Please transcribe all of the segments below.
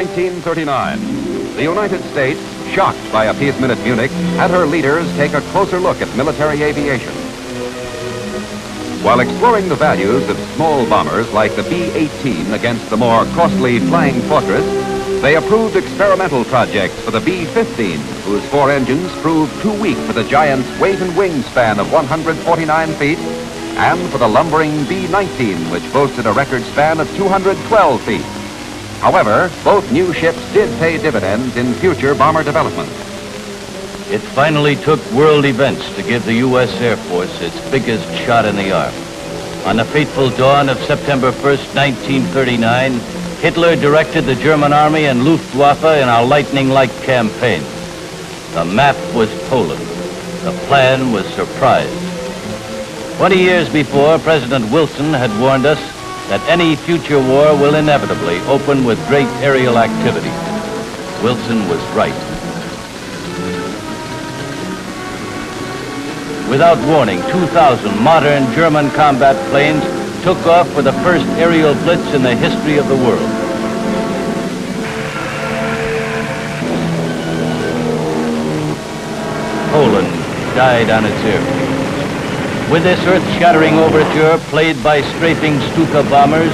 1939, the United States, shocked by appeasement at Munich, had her leaders take a closer look at military aviation. While exploring the values of small bombers like the B-18 against the more costly Flying Fortress, they approved experimental projects for the B-15, whose 4 engines proved too weak for the giant's weight and wingspan of 149 feet, and for the lumbering B-19, which boasted a record span of 212 feet. However, both new ships did pay dividends in future bomber development. It finally took world events to give the U.S. Air Force its biggest shot in the arm. On the fateful dawn of September 1st, 1939, Hitler directed the German Army and Luftwaffe in a lightning-like campaign. The map was Poland. The plan was surprise. 20 years before, President Wilson had warned us that any future war will inevitably open with great aerial activity. Wilson was right. Without warning, 2,000 modern German combat planes took off for the first aerial blitz in the history of the world. Poland died on its airfield. With this earth-shattering overture played by strafing Stuka bombers,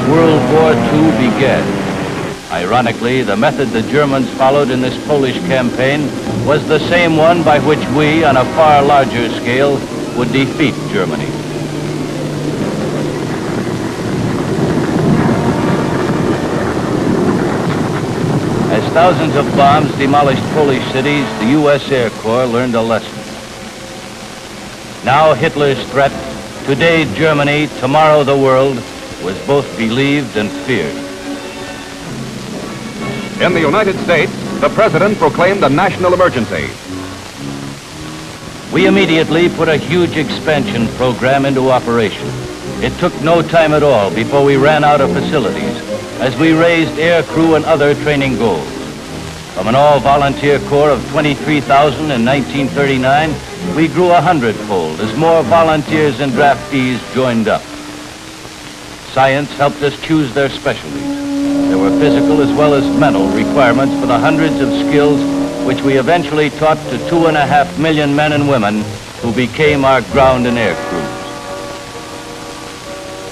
World War II began. Ironically, the method the Germans followed in this Polish campaign was the same one by which we, on a far larger scale, would defeat Germany. As thousands of bombs demolished Polish cities, the U.S. Air Corps learned a lesson. Now Hitler's threat, today Germany, tomorrow the world, was both believed and feared. In the United States, the President proclaimed a national emergency. We immediately put a huge expansion program into operation. It took no time at all before we ran out of facilities, as we raised air crew and other training goals. From an all-volunteer corps of 23,000 in 1939, we grew 100-fold as more volunteers and draftees joined up. Science helped us choose their specialties. There were physical as well as mental requirements for the hundreds of skills which we eventually taught to 2.5 million men and women who became our ground and air crews.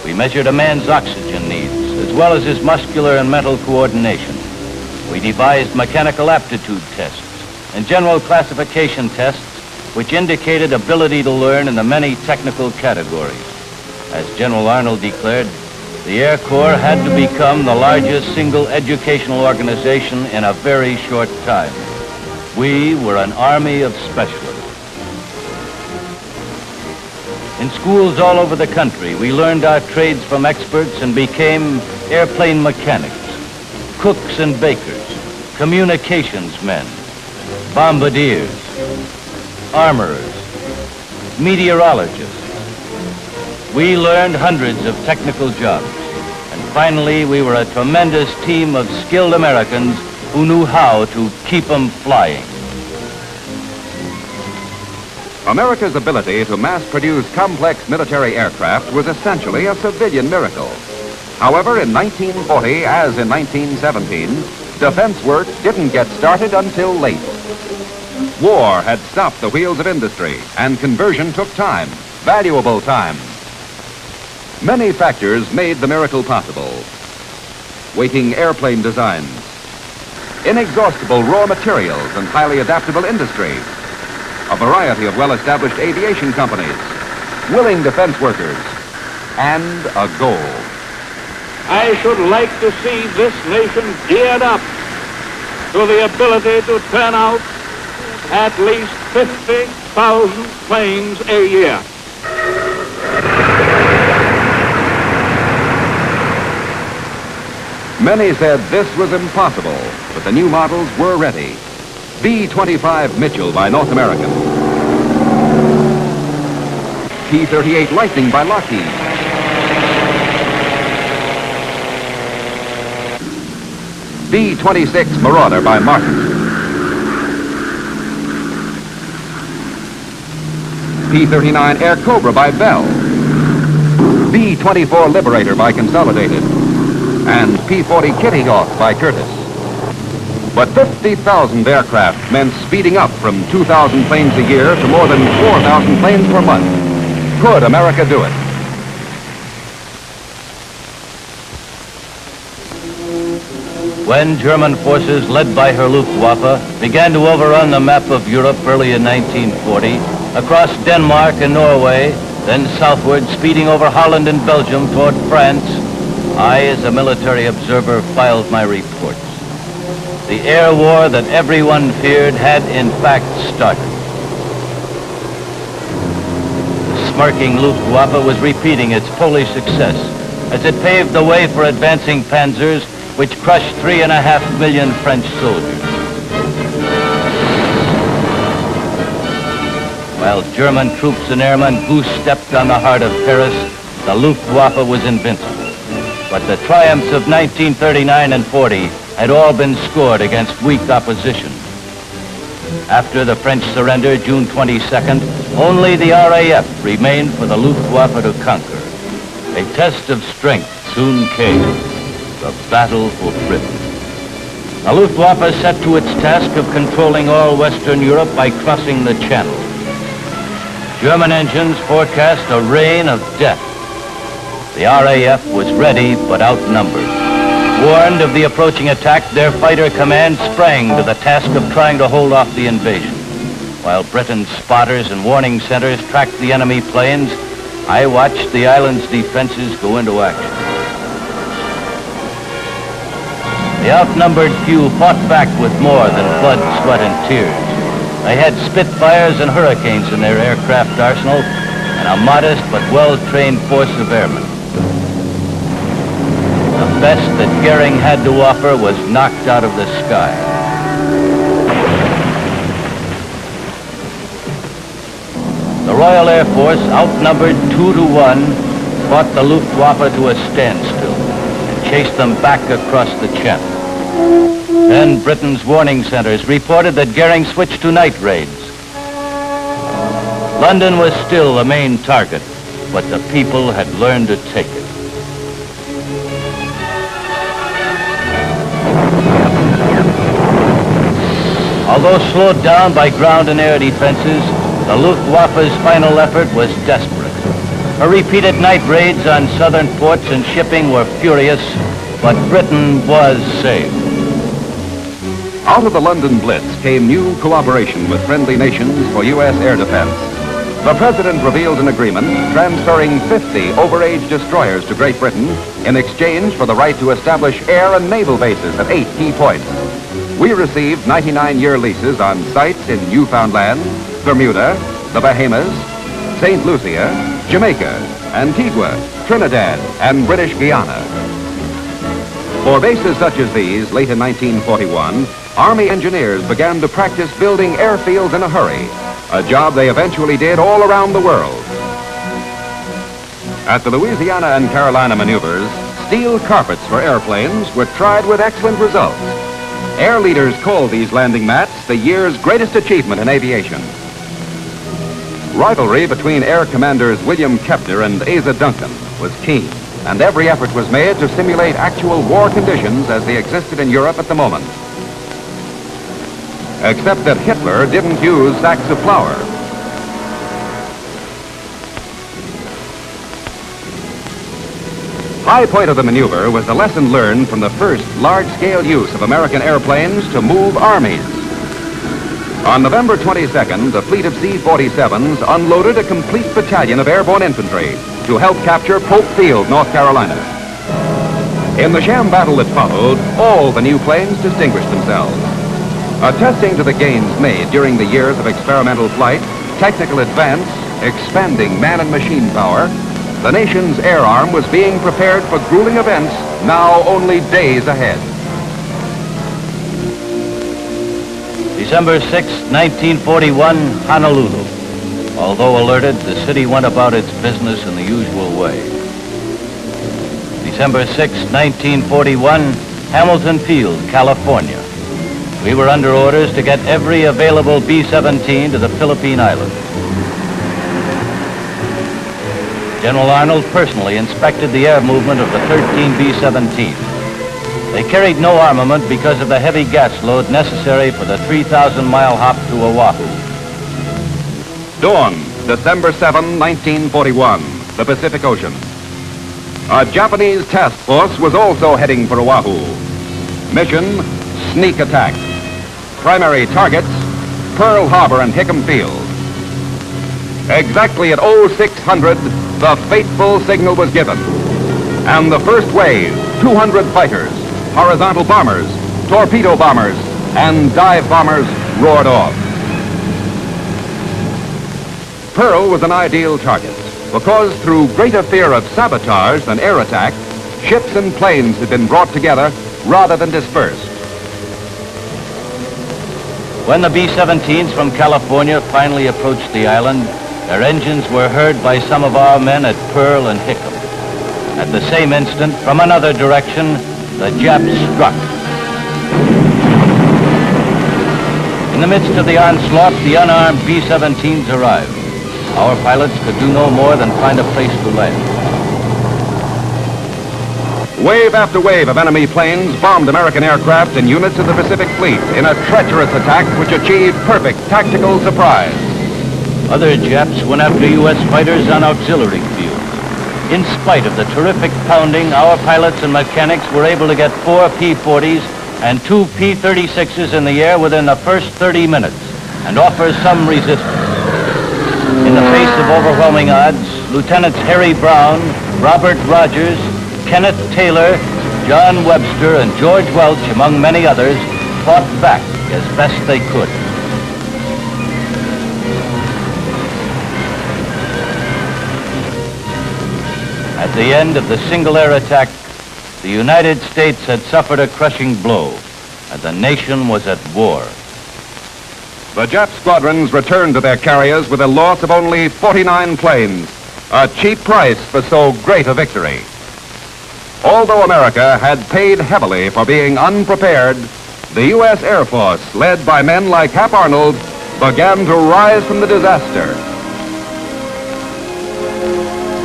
We measured a man's oxygen needs as well as his muscular and mental coordination. We devised mechanical aptitude tests and general classification tests which indicated ability to learn in the many technical categories. As General Arnold declared, the Air Corps had to become the largest single educational organization in a very short time. We were an army of specialists. In schools all over the country, we learned our trades from experts and became airplane mechanics, cooks and bakers, communications men, bombardiers, armorers, meteorologists. We learned hundreds of technical jobs, and finally we were a tremendous team of skilled Americans who knew how to keep them flying. America's ability to mass-produce complex military aircraft was essentially a civilian miracle. However, in 1940, as in 1917, defense work didn't get started until late. War had stopped the wheels of industry, and conversion took time, valuable time. Many factors made the miracle possible. Waiting airplane designs, inexhaustible raw materials and highly adaptable industry, a variety of well-established aviation companies, willing defense workers, and a goal. I should like to see this nation geared up to the ability to turn out at least 50,000 planes a year. Many said this was impossible, but the new models were ready. B-25 Mitchell by North American. P-38 Lightning by Lockheed. B-26 Marauder by Martin. P-39 Air Cobra by Bell. B-24 Liberator by Consolidated. And P-40 Kitty Hawk by Curtiss. But 50,000 aircraft meant speeding up from 2,000 planes a year to more than 4,000 planes per month. Could America do it? When German forces, led by her Luftwaffe, began to overrun the map of Europe early in 1940, across Denmark and Norway, then southward, speeding over Holland and Belgium toward France, I, as a military observer, filed my reports. The air war that everyone feared had, in fact, started. The smirking Luftwaffe was repeating its Polish success as it paved the way for advancing panzers which crushed 3.5 million French soldiers. While German troops and airmen goose-stepped on the heart of Paris, the Luftwaffe was invincible. But the triumphs of 1939 and 40 had all been scored against weak opposition. After the French surrender, June 22nd, only the RAF remained for the Luftwaffe to conquer. A test of strength soon came, the battle for Britain. The Luftwaffe set to its task of controlling all Western Europe by crossing the Channel. German engines forecast a rain of death. The RAF was ready but outnumbered. Warned of the approaching attack, their fighter command sprang to the task of trying to hold off the invasion. While Britain's spotters and warning centers tracked the enemy planes, I watched the island's defenses go into action. The outnumbered few fought back with more than blood, sweat, and tears. They had Spitfires and Hurricanes in their aircraft arsenal and a modest but well-trained force of airmen. The best that Goering had to offer was knocked out of the sky. The Royal Air Force, outnumbered 2-1, fought the Luftwaffe to a standstill and chased them back across the Channel. Then Britain's warning centers reported that Goering switched to night raids. London was still the main target, but the people had learned to take it. Although slowed down by ground and air defenses, the Luftwaffe's final effort was desperate. Her repeated night raids on southern ports and shipping were furious, but Britain was saved. Out of the London Blitz came new cooperation with friendly nations for U.S. air defense. The President revealed an agreement transferring 50 overage destroyers to Great Britain in exchange for the right to establish air and naval bases at 8 key points. We received 99-year leases on sites in Newfoundland, Bermuda, the Bahamas, St. Lucia, Jamaica, Antigua, Trinidad, and British Guiana. For bases such as these, late in 1941, Army engineers began to practice building airfields in a hurry, a job they eventually did all around the world. At the Louisiana and Carolina maneuvers, steel carpets for airplanes were tried with excellent results. Air leaders called these landing mats the year's greatest achievement in aviation. Rivalry between Air Commanders William Kepner and Asa Duncan was keen, and every effort was made to simulate actual war conditions as they existed in Europe at the moment. Except that Hitler didn't use sacks of flour. High point of the maneuver was the lesson learned from the first large-scale use of American airplanes to move armies. On November 22nd, a fleet of C-47s unloaded a complete battalion of airborne infantry to help capture Pope Field, North Carolina. In the sham battle that followed, all the new planes distinguished themselves. Attesting to the gains made during the years of experimental flight, technical advance, expanding man and machine power, the nation's air arm was being prepared for grueling events now only days ahead. December 6, 1941, Honolulu. Although alerted, the city went about its business in the usual way. December 6, 1941, Hamilton Field, California. We were under orders to get every available B-17 to the Philippine Islands. General Arnold personally inspected the air movement of the 13 B-17s. They carried no armament because of the heavy gas load necessary for the 3,000-mile hop to Oahu. Dawn, December 7, 1941, the Pacific Ocean. A Japanese task force was also heading for Oahu. Mission, sneak attack. Primary targets, Pearl Harbor and Hickam Field. Exactly at 0600, the fateful signal was given. And the first wave, 200 fighters, horizontal bombers, torpedo bombers, and dive bombers roared off. Pearl was an ideal target because through greater fear of sabotage than air attack, ships and planes had been brought together rather than dispersed. When the B-17s from California finally approached the island, their engines were heard by some of our men at Pearl and Hickam. At the same instant, from another direction, the Japs struck. In the midst of the onslaught, the unarmed B-17s arrived. Our pilots could do no more than find a place to land. Wave after wave of enemy planes bombed American aircraft and units of the Pacific Fleet in a treacherous attack which achieved perfect tactical surprise. Other Japs went after U.S. fighters on auxiliary fields. In spite of the terrific pounding, our pilots and mechanics were able to get 4 P-40s and 2 P-36s in the air within the first 30 minutes and offer some resistance. In the face of overwhelming odds, Lieutenants Harry Brown, Robert Rogers, Kenneth Taylor, John Webster, and George Welch, among many others, fought back as best they could. At the end of the single air attack, the United States had suffered a crushing blow, and the nation was at war. The Jap squadrons returned to their carriers with a loss of only 49 planes, a cheap price for so great a victory. Although America had paid heavily for being unprepared, the U.S. Air Force, led by men like Hap Arnold, began to rise from the disaster.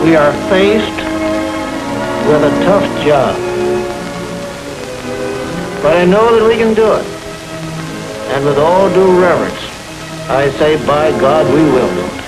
We are faced with a tough job, but I know that we can do it. And with all due reverence, I say, by God, we will do it.